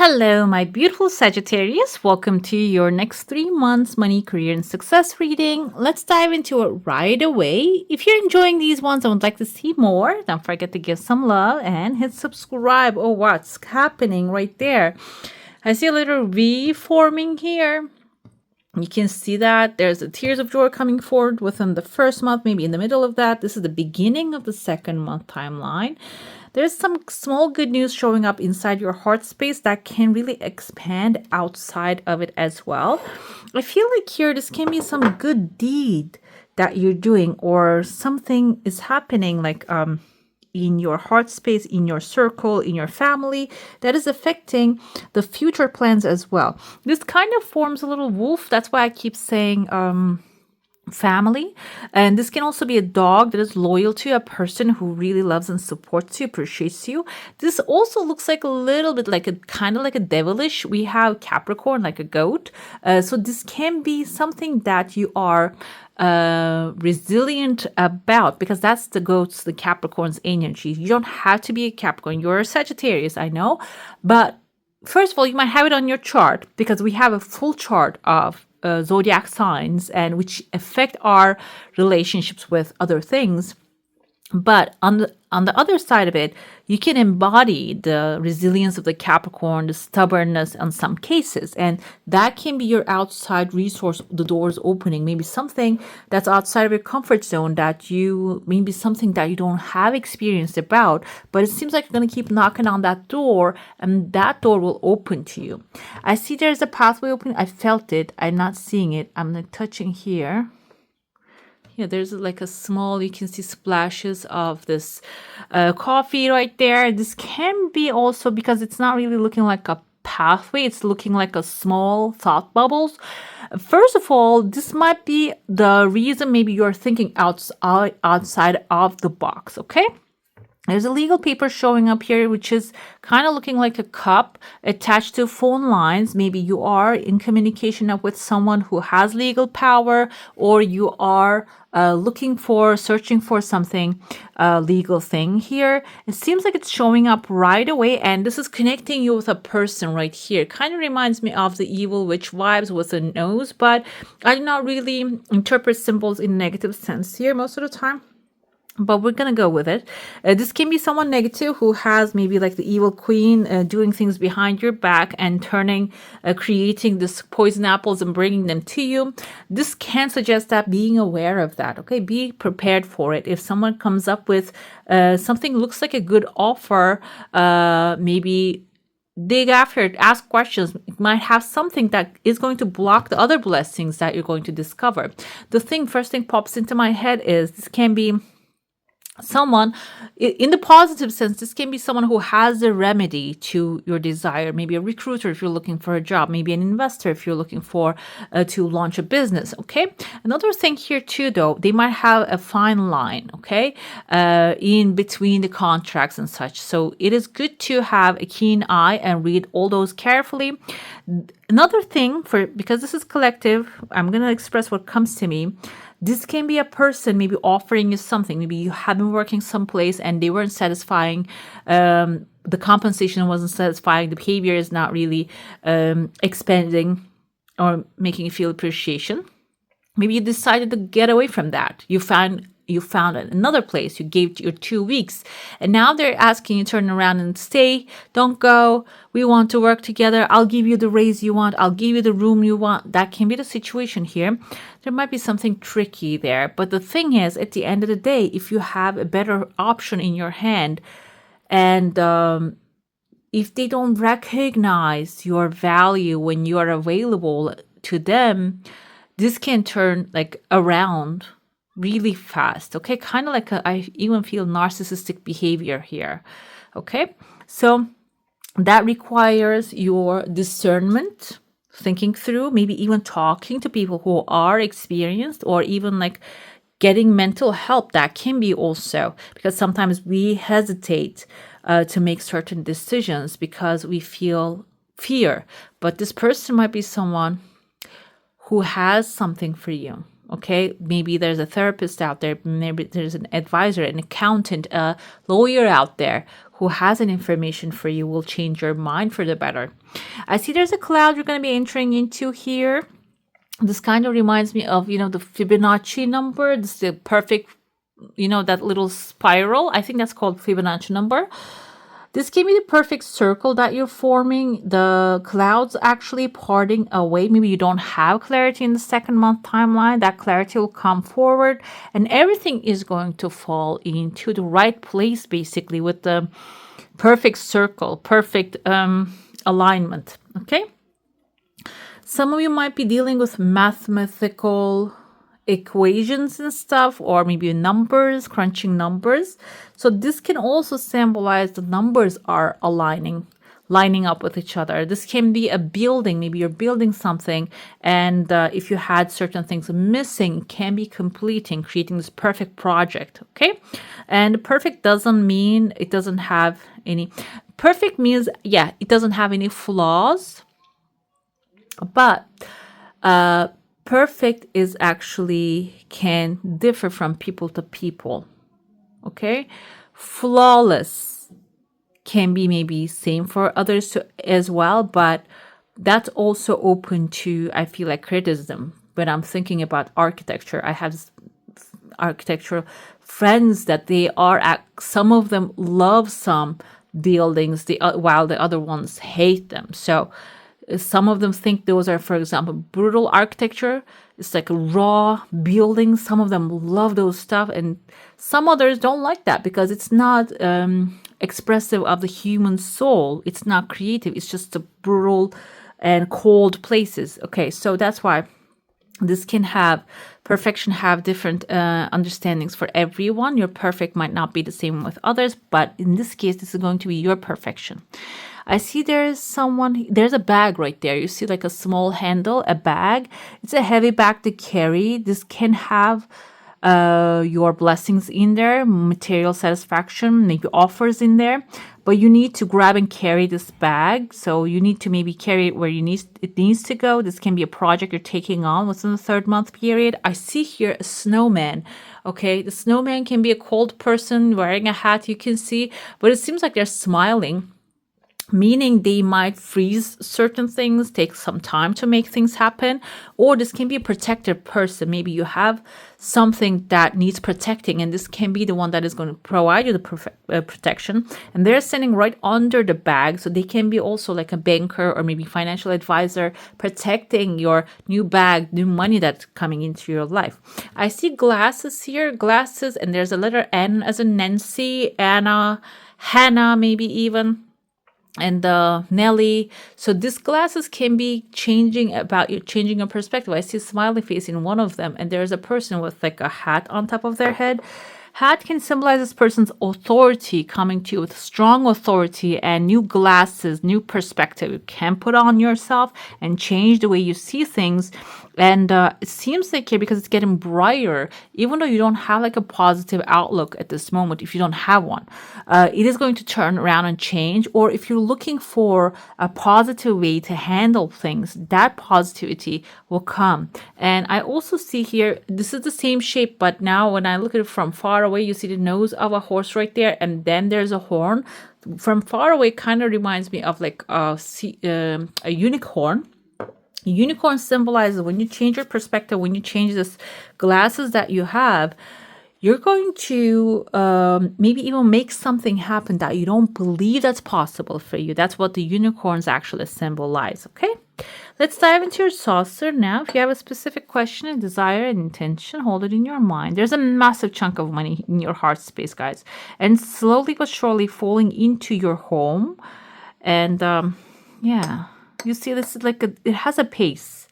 Hello, my beautiful Sagittarius. Welcome to your next 3 months money, career, and success reading. Let's dive into it right away. If you're enjoying these ones and would like to see more, don't forget to give some love and hit subscribe. Oh, what's happening right there? I see a little V forming here. You can see that there's a tears of joy coming forward within the first month, maybe in the middle of that. This is the beginning of the second month timeline. There's some small good news showing up inside your heart space that can really expand outside of it as well. I feel like here this can be some good deed that you're doing, or something is happening like in your heart space, in your circle, in your family, that is affecting the future plans as well. This kind of forms a little wolf. That's why I keep saying family. And this can also be a dog that is loyal to a person who really loves and supports you, appreciates you. This also looks like a little bit like a kind of like a devilish. We have Capricorn, like a goat. So this can be something that you are resilient about, because that's the goats, the Capricorn's energy. You don't have to be a Capricorn. You're a Sagittarius, I know. But first of all, you might have it on your chart, because we have a full chart of zodiac signs and which affect our relationships with other things. But on the other side of it, you can embody the resilience of the Capricorn, the stubbornness in some cases. And that can be your outside resource, the doors opening, maybe something that's outside of your comfort zone, maybe something that you don't have experience about, but it seems like you're going to keep knocking on that door and that door will open to you. I see there's a pathway opening. I felt it. I'm not seeing it. I'm like touching here. Yeah, there's like a small, you can see splashes of this coffee right there. This can be also, because it's not really looking like a pathway, it's looking like a small thought bubbles. First of all, this might be the reason maybe you're thinking outside of the box, okay? There's a legal paper showing up here, which is kind of looking like a cup attached to phone lines. Maybe you are in communication with someone who has legal power, or you are searching for something, legal thing here. It seems like it's showing up right away, and this is connecting you with a person right here. Kind of reminds me of the evil witch vibes with a nose, but I do not really interpret symbols in negative sense here most of the time. But we're going to go with it. This can be someone negative who has maybe like the evil queen doing things behind your back and creating this poison apples and bringing them to you. This can suggest that being aware of that, okay? Be prepared for it. If someone comes up with something looks like a good offer, maybe dig after it, ask questions. It might have something that is going to block the other blessings that you're going to discover. First thing pops into my head is this can be someone, in the positive sense, this can be someone who has a remedy to your desire. Maybe a recruiter if you're looking for a job, maybe an investor if you're looking for to launch a business, okay? Another thing here too, though, they might have a fine line, okay, in between the contracts and such. So it is good to have a keen eye and read all those carefully. Another thing, because this is collective, I'm going to express what comes to me. This can be a person maybe offering you something. Maybe you have been working someplace and they weren't satisfying. The compensation wasn't satisfying. The behavior is not really expanding or making you feel appreciation. Maybe you decided to get away from that. You found another place. You gave your 2 weeks, and now they're asking you to turn around and stay. Don't go. We want to work together. I'll give you the raise you want. I'll give you the room you want. That can be the situation here. There might be something tricky there. But the thing is, at the end of the day, if you have a better option in your hand, and if they don't recognize your value when you are available to them, this can turn like around really fast, okay? Kind of like I even feel narcissistic behavior here, okay? So that requires your discernment, thinking through, maybe even talking to people who are experienced, or even like getting mental help. That can be also, because sometimes we hesitate to make certain decisions because we feel fear. But this person might be someone who has something for you. Okay, maybe there's a therapist out there, maybe there's an advisor, an accountant, a lawyer out there who has an information for you, will change your mind for the better. I see there's a cloud you're going to be entering into here. This kind of reminds me of, the Fibonacci number. This is the perfect, that little spiral. I think that's called Fibonacci number. This can be the perfect circle that you're forming. The clouds actually parting away. Maybe you don't have clarity in the second month timeline. That clarity will come forward and everything is going to fall into the right place, basically, with the perfect circle, perfect alignment. Okay. Some of you might be dealing with mathematical equations and stuff, or maybe numbers, crunching numbers. So this can also symbolize the numbers are lining up with each other. This can be a building. Maybe you're building something, and if you had certain things missing, can be completing, creating this perfect project. Okay, and perfect doesn't mean it doesn't have any. Perfect means, yeah, it doesn't have any flaws, but perfect is actually can differ from people to people. Okay, flawless can be maybe same for others as well, but that's also open to, I feel like, criticism. When I'm thinking about architecture, I have architectural friends that they are some of them love some buildings, while the other ones hate them. So some of them think those are, for example, brutal architecture. It's like a raw building. Some of them love those stuff, and some others don't like that because it's not expressive of the human soul. It's not creative. It's just a brutal and cold places. Okay, so that's why this can have perfection, have different understandings for everyone. Your perfect might not be the same with others, but in this case, this is going to be your perfection. I see there's a bag right there. You see like a small handle, a bag. It's a heavy bag to carry. This can have your blessings in there, material satisfaction, maybe offers in there, but you need to grab and carry this bag. So you need to maybe carry it where it needs to go. This can be a project you're taking on within the 3rd month period. I see here a snowman. Okay, the snowman can be a cold person wearing a hat, you can see, but it seems like they're smiling, meaning they might freeze certain things, take some time to make things happen. Or this can be a protected person. Maybe you have something that needs protecting, and this can be the one that is going to provide you the protection. And they're sitting right under the bag. So they can be also like a banker or maybe financial advisor, protecting your new bag, new money that's coming into your life. I see glasses here, and there's a letter N as in Nancy, Anna, Hannah, maybe even, and Nelly. So these glasses can be changing your perspective. I see a smiley face in one of them, and there's a person with like a hat on top of their head. Hat can symbolize this person's authority coming to you with strong authority and new glasses, new perspective you can put on yourself and change the way you see things. And it seems like here, because it's getting brighter, even though you don't have like a positive outlook at this moment, if you don't have one, it is going to turn around and change. Or if you're looking for a positive way to handle things, that positivity will come. And I also see here, this is the same shape, but now when I look at it from far away, you see the nose of a horse right there, and then there's a horn. From far away, kind of reminds me of like a unicorn. Unicorn symbolizes when you change your perspective, when you change this glasses that you have, you're going to maybe even make something happen that you don't believe that's possible for you. That's what the unicorns actually symbolize. Okay, let's dive into your saucer now. If you have a specific question, a desire, an intention, hold it in your mind. There's a massive chunk of money in your heart space, guys, and slowly but surely falling into your home. And yeah, you see this is like it has a pace.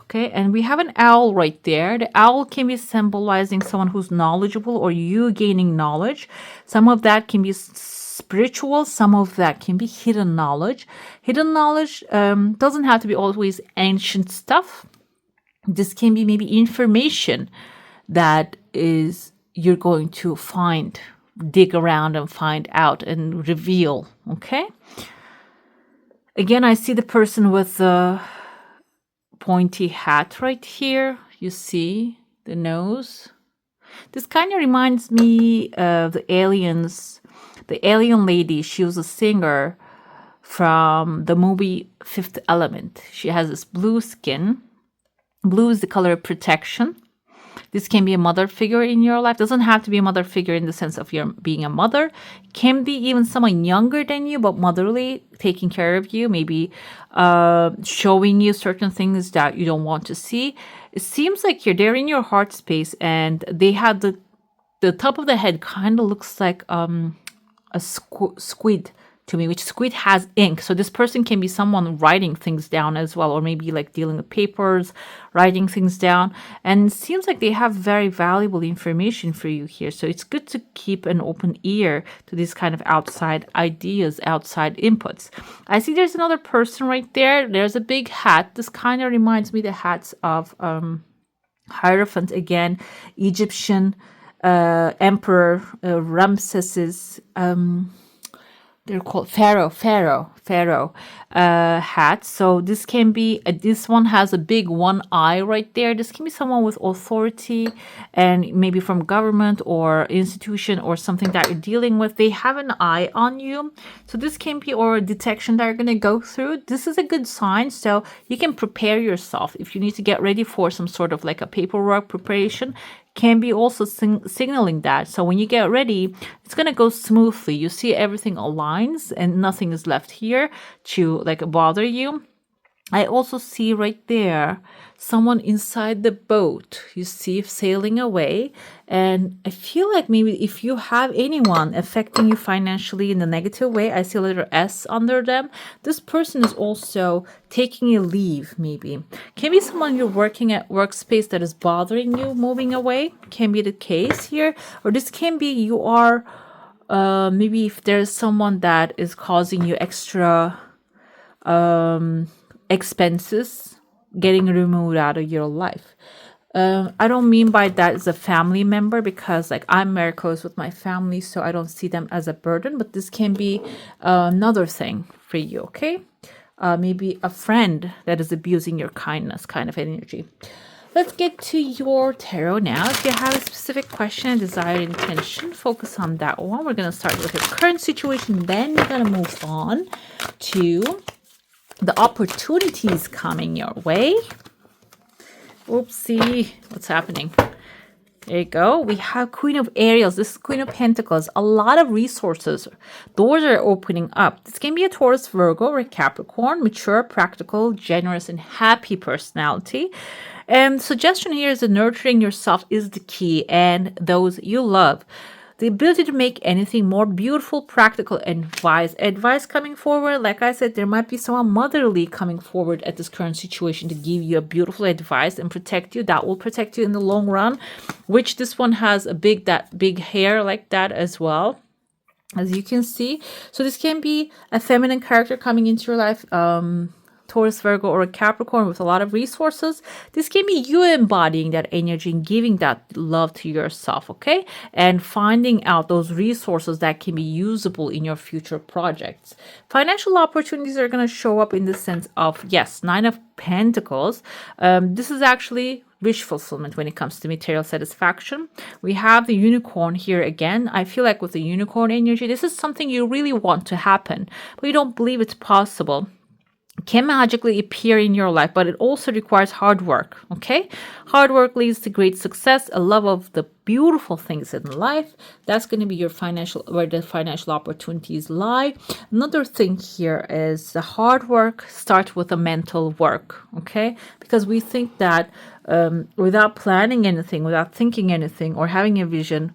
Okay, and we have an owl right there. The owl can be symbolizing someone who's knowledgeable or you gaining knowledge. Some of that can be spiritual. Some of that can be hidden knowledge. Hidden knowledge doesn't have to be always ancient stuff. This can be maybe information that is you're going to dig around and find out and reveal. Okay. Again, I see the person with the pointy hat right here. You see the nose. This kind of reminds me of the aliens. The alien lady, she was a singer from the movie Fifth Element. She has this blue skin. Blue is the color of protection. This can be a mother figure in your life. Doesn't have to be a mother figure in the sense of your being a mother. Can be even someone younger than you, but motherly, taking care of you, maybe showing you certain things that you don't want to see. It seems like you're there in your heart space, and they have the top of the head kind of looks like a squid to me, which squid has ink. So this person can be someone writing things down as well, or maybe like dealing with papers, writing things down. And it seems like they have very valuable information for you here. So it's good to keep an open ear to these kind of outside ideas, outside inputs. I see there's another person right there. There's a big hat. This kind of reminds me the hats of Hierophant again, Egyptian emperor Ramses's they're called pharaoh hats. So this can be this one has a big one eye right there. This can be someone with authority, and maybe from government or institution or something that you're dealing with. They have an eye on you. So this can be or a detection that you're going to go through. This is a good sign. So you can prepare yourself if you need to get ready for some sort of like a paperwork preparation. Can be also signaling that. So when you get ready, it's going to go smoothly. You see everything aligns and nothing is left here to like bother you. I also see right there someone inside the boat. You see sailing away. And I feel like maybe if you have anyone affecting you financially in a negative way, I see a letter S under them. This person is also taking a leave, maybe. Can be someone you're working at workspace that is bothering you, moving away. Can be the case here. Or this can be you are, maybe if there's someone that is causing you extra expenses, getting removed out of your life. I don't mean by that as a family member, because like I'm very close with my family, so I don't see them as a burden, but this can be another thing for you, okay? Maybe a friend that is abusing your kindness kind of energy. Let's get to your tarot now. If you have a specific question, desire, intention, focus on that one. We're going to start with your current situation, then we're going to move on to the opportunities coming your way. Oopsie, what's happening? There you go. We have Queen of Aerials. This is Queen of Pentacles. A lot of resources. Doors are opening up. This can be a Taurus, Virgo, or a Capricorn. Mature, practical, generous, and happy personality. And suggestion here is that nurturing yourself is the key, and those you love. The ability to make anything more beautiful, practical, and wise. Advice coming forward. Like I said, there might be someone motherly coming forward at this current situation to give you a beautiful advice and protect you. That will protect you in the long run, which this one has that big hair like that as well, as you can see. So this can be a feminine character coming into your life. Taurus, Virgo, or a Capricorn with a lot of resources. This can be you embodying that energy and giving that love to yourself, okay? And finding out those resources that can be usable in your future projects. Financial opportunities are going to show up in the sense of, yes, Nine of Pentacles. This is actually wish fulfillment when it comes to material satisfaction. We have the unicorn here again. I feel like with the unicorn energy, this is something you really want to happen, but you don't believe it's possible. Can magically appear in your life, but it also requires hard work, okay? Hard work leads to great success, a love of the beautiful things in life. That's going to be your where the financial opportunities lie. Another thing here is the hard work starts with the mental work, okay? Because we think that without planning anything, without thinking anything, or having a vision,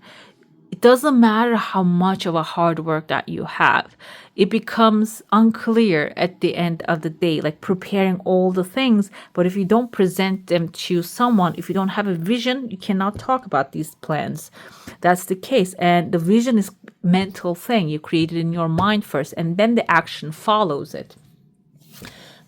it doesn't matter how much of a hard work that you have. It becomes unclear at the end of the day, like preparing all the things. But if you don't present them to someone, if you don't have a vision, you cannot talk about these plans. That's the case. And the vision is a mental thing. You create it in your mind first, and then the action follows it.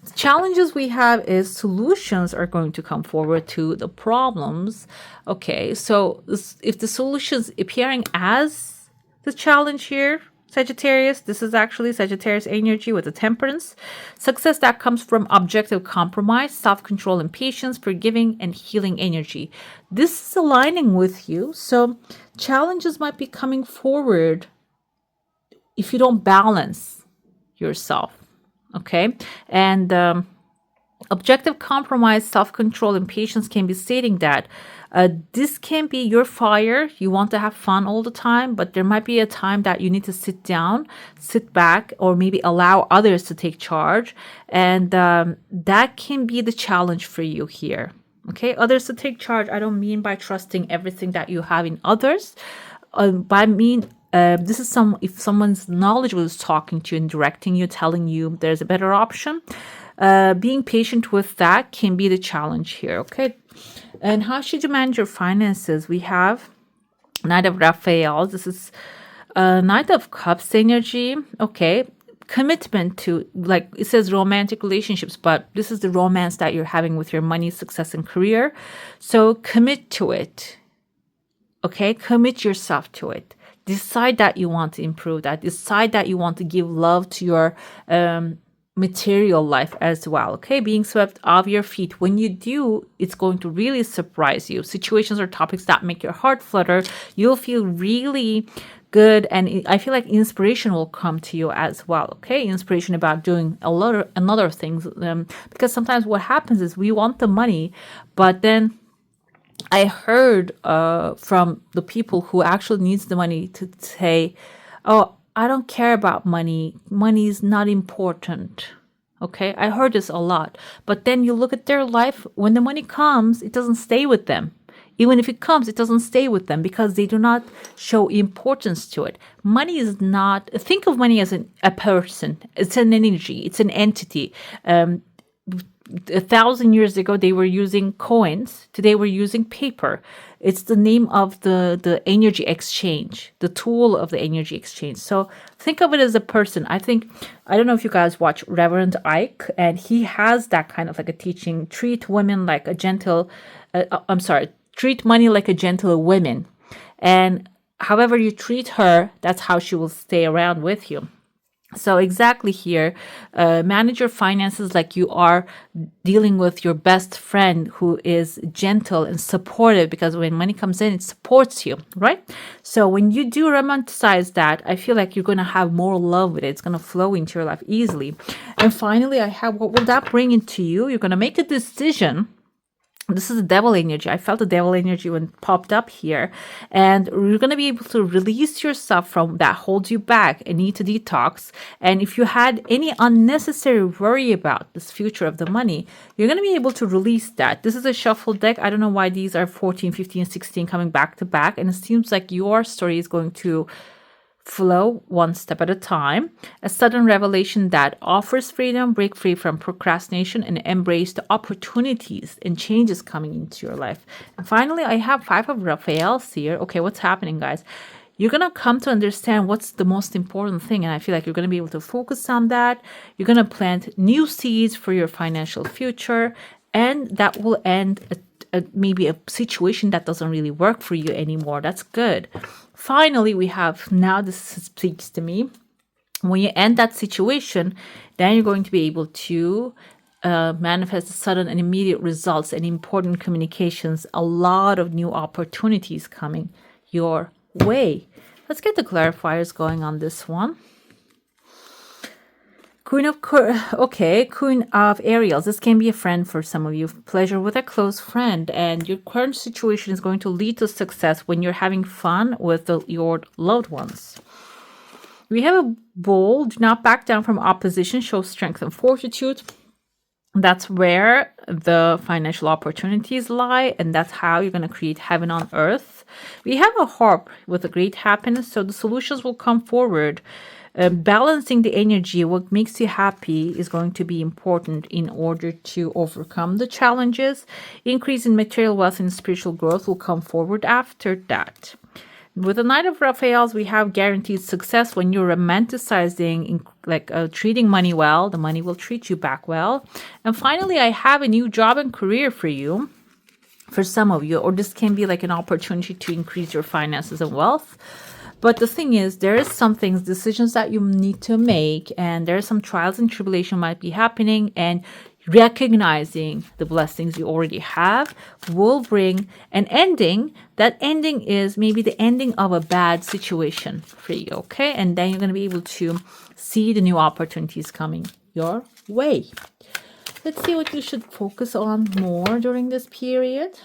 The challenges we have is solutions are going to come forward to the problems. Okay, so if the solutions appearing as the challenge here, Sagittarius. This is actually Sagittarius energy with a temperance. Success that comes from objective compromise, self-control and patience, forgiving and healing energy. This is aligning with you. So challenges might be coming forward if you don't balance yourself. Okay. And objective compromise, self-control and patience can be stating that this can be your fire. You want to have fun all the time, but there might be a time that you need to sit down, sit back, or maybe allow others to take charge. And that can be the challenge for you here. Okay, others to take charge. I don't mean by trusting everything that you have in others. But I mean, this is if someone's knowledgeable is talking to you and directing you, telling you there's a better option. Being patient with that can be the challenge here, okay? And how should you manage your finances? We have Knight of Raphael. This is Knight of Cups energy, okay? Commitment to, like it says, romantic relationships, but this is the romance that you're having with your money, success, and career. So commit to it, okay? Commit yourself to it. Decide that you want to improve that. Decide that you want to give love to your material life as well, okay? Being swept off your feet. When you do, it's going to really surprise you. Situations or topics that make your heart flutter, you'll feel really good, and I feel like inspiration will come to you as well, okay? Inspiration about doing another things, because sometimes what happens is we want the money, but then I heard from the people who actually needs the money to say, oh, I don't care about money. Money is not important. Okay, I heard this a lot. But then you look at their life, when the money comes, it doesn't stay with them. Even if it comes, it doesn't stay with them because they do not show importance to it. Money is not, think of money as a person. It's an energy. It's an entity. 1,000 years ago, they were using coins. Today, we're using paper. It's the name of the energy exchange, the tool of the energy exchange. So think of it as a person. I don't know if you guys watch Reverend Ike, and he has that kind of like a teaching, treat women like a gentle, treat money like a gentle woman. And however you treat her, that's how she will stay around with you. So exactly here, manage your finances like you are dealing with your best friend who is gentle and supportive, because when money comes in, it supports you, right? So when you do romanticize that, I feel like you're going to have more love with it. It's going to flow into your life easily. And finally, I have, what will that bring into you? You're going to make a decision. This is the devil energy. I felt the devil energy when it popped up here. And you're going to be able to release yourself from that holds you back and need to detox. And if you had any unnecessary worry about this future of the money, you're going to be able to release that. This is a shuffle deck. I don't know why these are 14, 15, 16 coming back to back. And it seems like your story is going to flow one step at a time. A sudden revelation that offers freedom, break free from procrastination, and embrace the opportunities and changes coming into your life. And finally, I have 5 of Raphael's here. Okay, what's happening, guys? You're going to come to understand what's the most important thing. And I feel like you're going to be able to focus on that. You're going to plant new seeds for your financial future. And that will end maybe a situation that doesn't really work for you anymore. That's good. Finally, we have, now this speaks to me. When you end that situation, then you're going to be able to manifest sudden and immediate results and important communications, a lot of new opportunities coming your way. Let's get the clarifiers going on this one. Queen of Ariels. This can be a friend for some of you. Pleasure with a close friend. And your current situation is going to lead to success when you're having fun with your loved ones. We have a Bull. Do not back down from opposition. Show strength and fortitude. That's where the financial opportunities lie. And that's how you're going to create heaven on earth. We have a Harp with a great happiness. So the solutions will come forward. Balancing the energy, what makes you happy is going to be important in order to overcome the challenges. Increase in material wealth and spiritual growth will come forward after that. With the Knight of Raphaels, we have guaranteed success. When you're romanticizing, treating money well, the money will treat you back well. And finally, I have a new job and career for you, for some of you, or this can be like an opportunity to increase your finances and wealth. But the thing is, there is some things, decisions that you need to make, and there are some trials and tribulation might be happening, and recognizing the blessings you already have will bring an ending. That ending is maybe the ending of a bad situation for you, okay? And then you're going to be able to see the new opportunities coming your way. Let's see what you should focus on more during this period.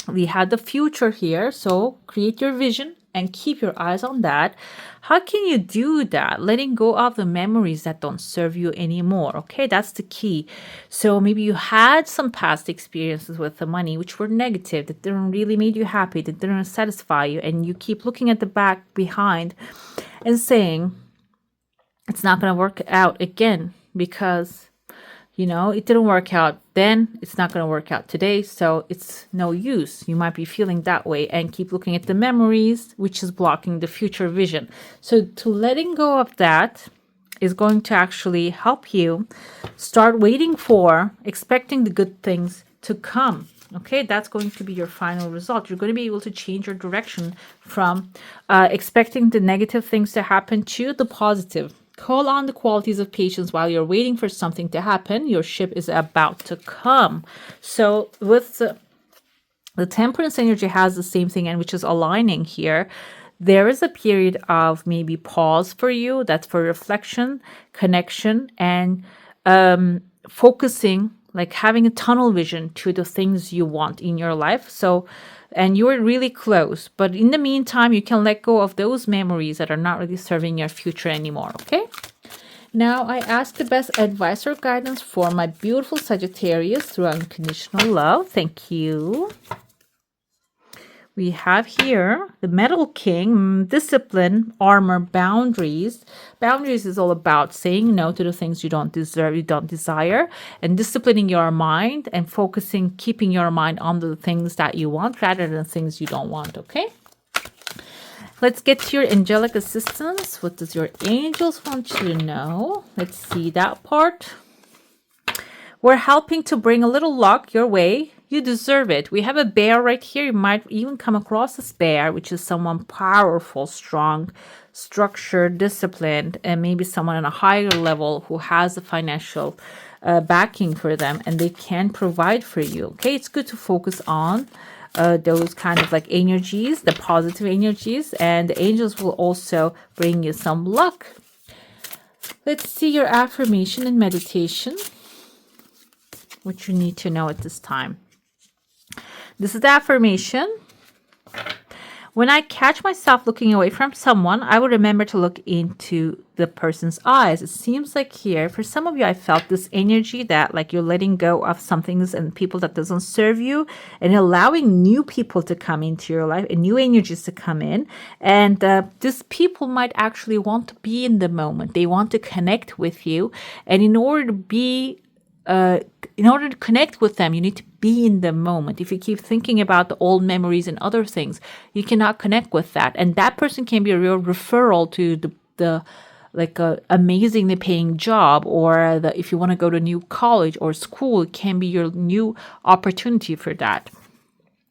We had the future here, so create your vision and keep your eyes on that. How can you do that? Letting go of the memories that don't serve you anymore. Okay, that's the key. So maybe you had some past experiences with the money which were negative, that didn't really make you happy, that didn't satisfy you, and you keep looking at the back behind and saying, it's not going to work out again because it didn't work out then. It's not going to work out today. So it's no use. You might be feeling that way and keep looking at the memories, which is blocking the future vision. So to letting go of that is going to actually help you start waiting for, expecting the good things to come. Okay, that's going to be your final result. You're going to be able to change your direction from expecting the negative things to happen to the positive. Call on the qualities of patience while you're waiting for something to happen. Your ship is about to come. So with the temperance energy has the same thing, and which is aligning here. There is a period of maybe pause for you. That's for reflection, connection, and focusing, like having a tunnel vision to the things you want in your life. So, and you're really close. But in the meantime, you can let go of those memories that are not really serving your future anymore, okay? Now, I ask the best advice or guidance for my beautiful Sagittarius through unconditional love. Thank you. We have here the Metal King, discipline, armor, boundaries. Boundaries is all about saying no to the things you don't deserve, you don't desire, and disciplining your mind and focusing, keeping your mind on the things that you want rather than things you don't want, okay? Let's get to your angelic assistance. What does your angels want you to know? Let's see that part. We're helping to bring a little luck your way. You deserve it. We have a bear right here. You might even come across this bear, which is someone powerful, strong, structured, disciplined, and maybe someone on a higher level who has the financial backing for them, and they can provide for you. Okay, it's good to focus on those kind of like energies, the positive energies, and the angels will also bring you some luck. Let's see your affirmation and meditation, what you need to know at this time. This is the affirmation. When I catch myself looking away from someone, I will remember to look into the person's eyes. It seems like here, for some of you, I felt this energy that like you're letting go of some things and people that doesn't serve you and allowing new people to come into your life and new energies to come in. And these people might actually want to be in the moment. They want to connect with you. And in order to connect with them, you need to be in the moment. If you keep thinking about the old memories and other things, you cannot connect with that. And that person can be a real referral to the like a amazingly paying job, or if you want to go to a new college or school, it can be your new opportunity for that.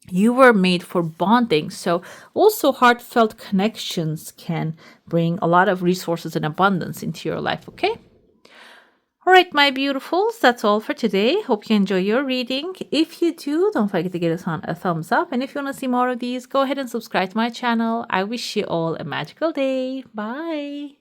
You were made for bonding. So also heartfelt connections can bring a lot of resources and abundance into your life, okay? All right, my beautifuls, that's all for today. Hope you enjoy your reading. If you do, don't forget to give us a thumbs up. And if you want to see more of these, go ahead and subscribe to my channel. I wish you all a magical day. Bye.